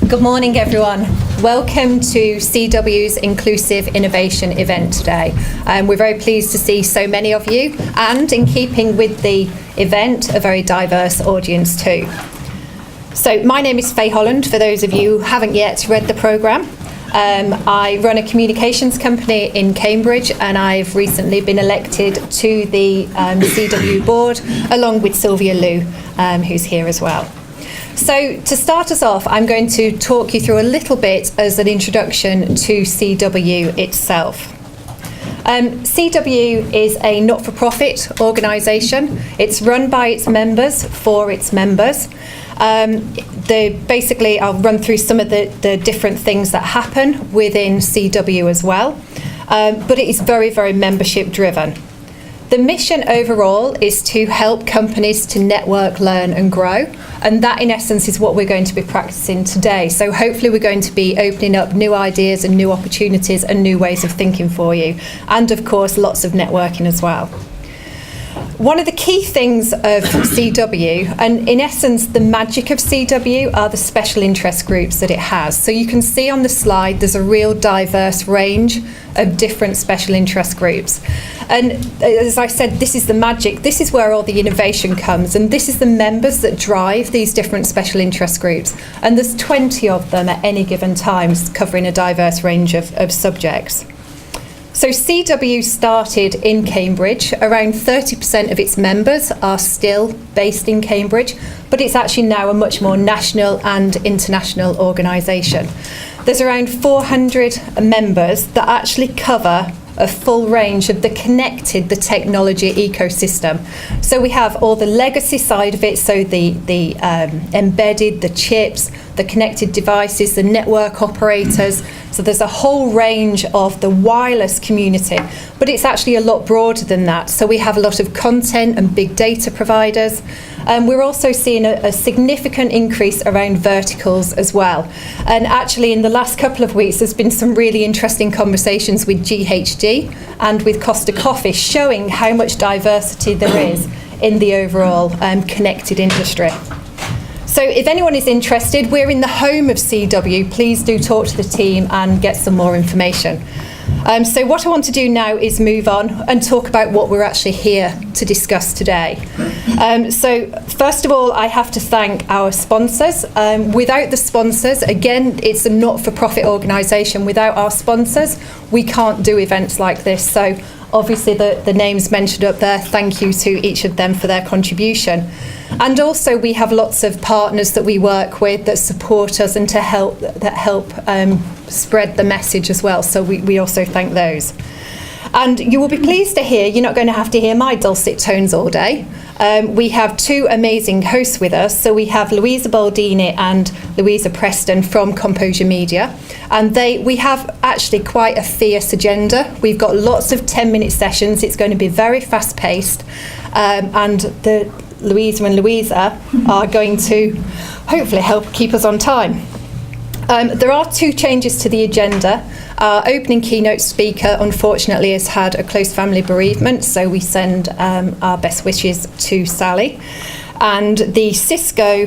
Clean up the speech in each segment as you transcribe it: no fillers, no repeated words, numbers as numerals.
Good morning, everyone. Welcome to CW's Inclusive Innovation event today. We're very pleased to see so many of you, and in keeping with the event, a very diverse audience too. So my name is Faye Holland, for those of you who haven't yet read the programme. I run a communications company in Cambridge, and I've recently been elected to the CW board, along with Sylvia Liu, who's here as well. So to start us off, I'm going to talk you through a little bit as an introduction to CW itself. CW is a not-for-profit organisation. It's run by its members, for its members. Basically, I'll run through some of the different things that happen within CW as well, but it is very, very membership-driven. The mission overall is to help companies to network, learn and grow, and that in essence is what we're going to be practicing today. So hopefully we're going to be opening up new ideas and new opportunities and new ways of thinking for you, and of course lots of networking as well. One of the key things of CW, and in essence the magic of CW, are the special interest groups that it has. So you can see on the slide there's a real diverse range of different special interest groups. And as I said, this is the magic. This is where all the innovation comes, and this is the members that drive these different special interest groups. And there's 20 of them at any given time, covering a diverse range of subjects. So CW started in Cambridge. Around 30% of its members are still based in Cambridge, but it's actually now a much more national and international organisation. There's around 400 members that actually cover a full range of the technology ecosystem. So we have all the legacy side of it, so the embedded, the chips, the connected devices, the network operators. So there's a whole range of the wireless community, but it's actually a lot broader than that. So we have a lot of content and big data providers. We're also seeing a significant increase around verticals as well. And actually in the last couple of weeks, there's been some really interesting conversations with GHD and with Costa Coffee, showing how much diversity there is in the overall connected industry. So if anyone is interested, we're in the home of CW. Please do talk to the team and get some more information. So what I want to do now is move on and talk about what we're actually here to discuss today. So first of all, I have to thank our sponsors. Without the sponsors, again, it's a not-for-profit organisation. Without our sponsors, we can't do events like this. So obviously the names mentioned up there, thank you to each of them for their contribution. And also we have lots of partners that we work with that support us and that help spread the message as well. So we also thank those. And you will be pleased to hear, you're not going to have to hear my dulcet tones all day. We have two amazing hosts with us. So we have Louisa Baldini and Louisa Preston from Composure Media. And we have actually quite a fierce agenda. We've got lots of 10-minute sessions. It's going to be very fast-paced. And Louisa and Louisa are going to hopefully help keep us on time. There are two changes to the agenda. Our opening keynote speaker, unfortunately, has had a close family bereavement, so we send our best wishes to Sally. And the Cisco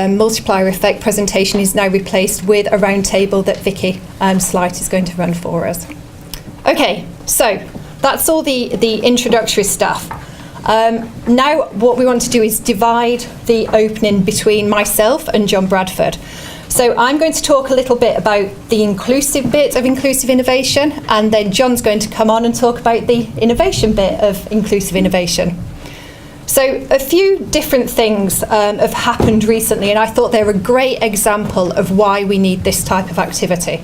multiplier effect presentation is now replaced with a roundtable that Vicky Slight is going to run for us. Okay, so that's all the introductory stuff. Now what we want to do is divide the opening between myself and Jon Bradford. So I'm going to talk a little bit about the inclusive bit of inclusive innovation, and then Jon's going to come on and talk about the innovation bit of inclusive innovation. So a few different things have happened recently, and I thought they're a great example of why we need this type of activity.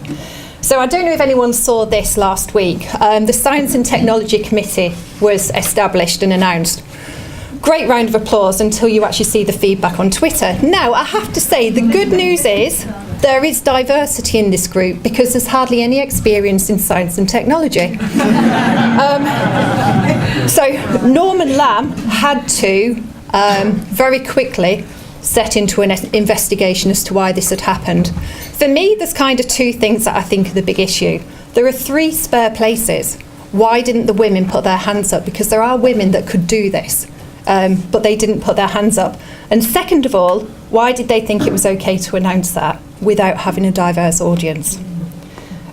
So I don't know if anyone saw this last week. The Science and Technology Committee was established and announced. Great round of applause until you actually see the feedback on Twitter. Now, I have to say, the good news is there is diversity in this group because there's hardly any experience in science and technology. So Norman Lamb had to very quickly set into an investigation as to why this had happened. For me, there's kind of two things that I think are the big issue. There are 3 spare places. Why didn't the women put their hands up? Because there are women that could do this. But they didn't put their hands up. And second of all, why did they think it was okay to announce that? without having a diverse audience.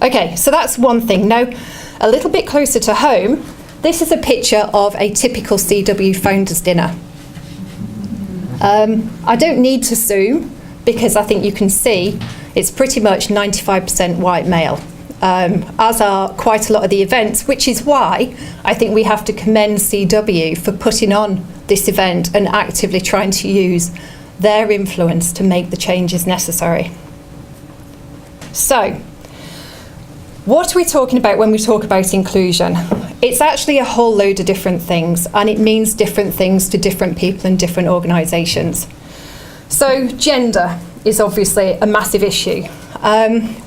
Okay, so that's one thing. Now, a little bit closer to home, this is a picture of a typical CW founders dinner. I don't need to zoom because I think you can see it's pretty much 95% white male, as are quite a lot of the events, which is why I think we have to commend CW for putting on this event and actively trying to use their influence to make the changes necessary. So, what are we talking about when we talk about inclusion? It's actually a whole load of different things, and it means different things to different people and different organisations. So gender is obviously a massive issue.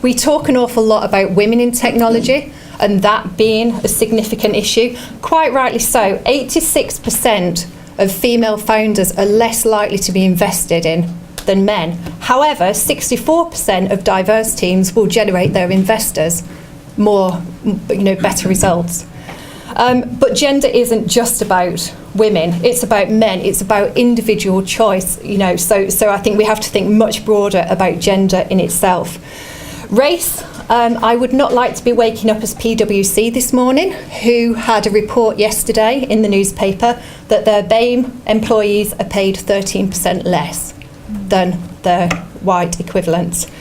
We talk an awful lot about women in technology and that being a significant issue. Quite rightly so. 86% of female founders are less likely to be invested in than men. However, 64% of diverse teams will generate their investors more, better results. But gender isn't just about women, it's about men, it's about individual choice, so I think we have to think much broader about gender in itself. Race, I would not like to be waking up as PwC this morning, who had a report yesterday in the newspaper that their BAME employees are paid 13% less than their white equivalents.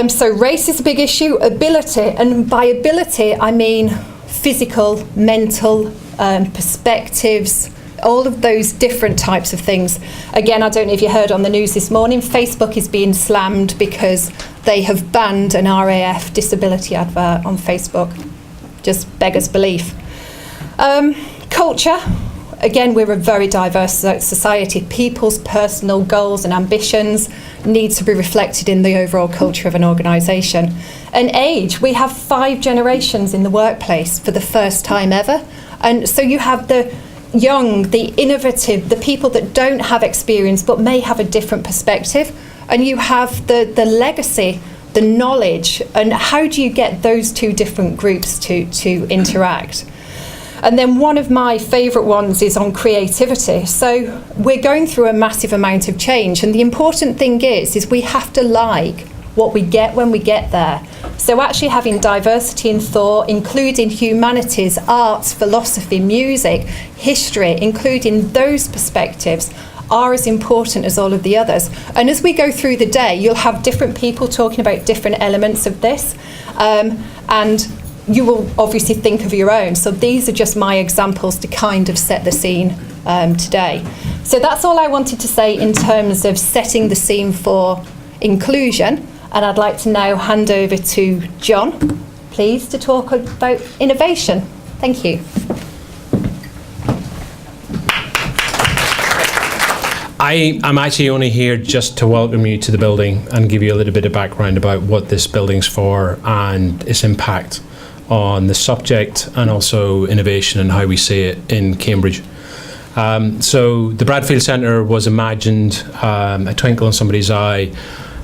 So race is a big issue. Ability, and by ability I mean physical, mental, perspectives, all of those different types of things. Again, I don't know if you heard on the news this morning, Facebook is being slammed because they have banned an RAF disability advert on Facebook. Just beggars belief. Culture. Again, we're a very diverse society. People's personal goals and ambitions need to be reflected in the overall culture of an organisation. And age, we have 5 generations in the workplace for the first time ever. And so you have the young, the innovative, the people that don't have experience but may have a different perspective. And you have the legacy, the knowledge, and how do you get those two different groups to interact? And then one of my favourite ones is on creativity. So we're going through a massive amount of change, and the important thing is we have to like what we get when we get there. So actually having diversity in thought, including humanities, arts, philosophy, music, history, including those perspectives are as important as all of the others. And as we go through the day, you'll have different people talking about different elements of this, and you will obviously think of your own. So these are just my examples to kind of set the scene today. So that's all I wanted to say in terms of setting the scene for inclusion. And I'd like to now hand over to Jon, please, to talk about innovation. Thank you. I'm actually only here just to welcome you to the building and give you a little bit of background about what this building's for and its impact on the subject and also innovation and how we see it in Cambridge. So the Bradfield Centre was imagined, a twinkle in somebody's eye,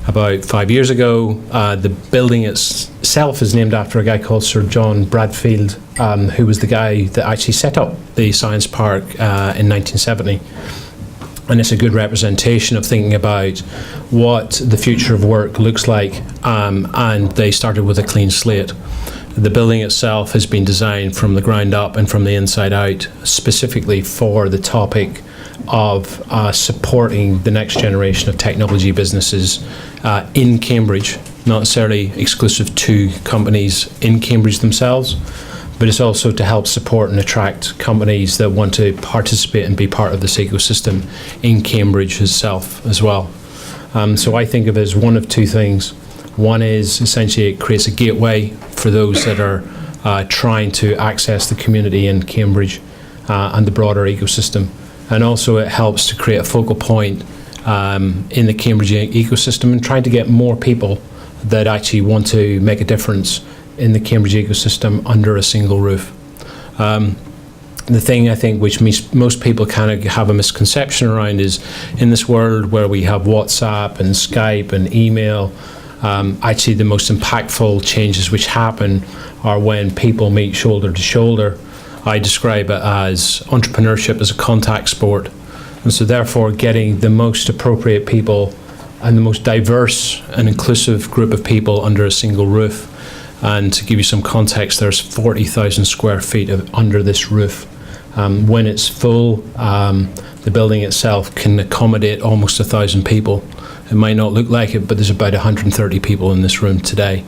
about 5 years ago. The building itself is named after a guy called Sir Jon Bradford, who was the guy that actually set up the Science Park in 1970. And it's a good representation of thinking about what the future of work looks like, and they started with a clean slate. The building itself has been designed from the ground up and from the inside out, specifically for the topic of supporting the next generation of technology businesses in Cambridge, not necessarily exclusive to companies in Cambridge themselves, but it's also to help support and attract companies that want to participate and be part of this ecosystem in Cambridge itself as well. So I think of it as one of two things. One is essentially it creates a gateway for those that are trying to access the community in Cambridge and the broader ecosystem. And also it helps to create a focal point in the Cambridge ecosystem and trying to get more people that actually want to make a difference in the Cambridge ecosystem under a single roof. The thing I think which most people kind of have a misconception around is in this world where we have WhatsApp and Skype and email, actually the most impactful changes which happen are when people meet shoulder to shoulder. I describe it as entrepreneurship as a contact sport, and so therefore getting the most appropriate people and the most diverse and inclusive group of people under a single roof. And to give you some context, there's 40,000 square feet under this roof. When it's full, the building itself can accommodate almost 1,000 people. It might not look like it, but there's about 130 people in this room today.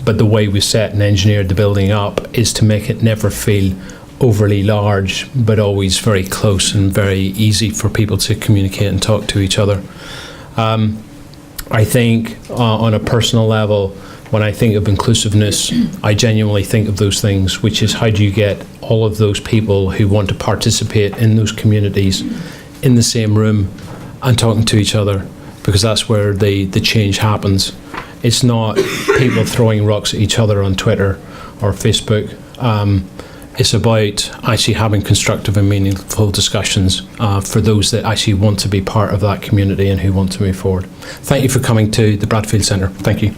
But the way we set and engineered the building up is to make it never feel overly large, but always very close and very easy for people to communicate and talk to each other. I think on a personal level, when I think of inclusiveness, I genuinely think of those things, which is how do you get all of those people who want to participate in those communities in the same room and talking to each other, because that's where the change happens. It's not people throwing rocks at each other on Twitter or Facebook. It's about actually having constructive and meaningful discussions for those that actually want to be part of that community and who want to move forward. Thank you for coming to the Bradfield Centre. Thank you.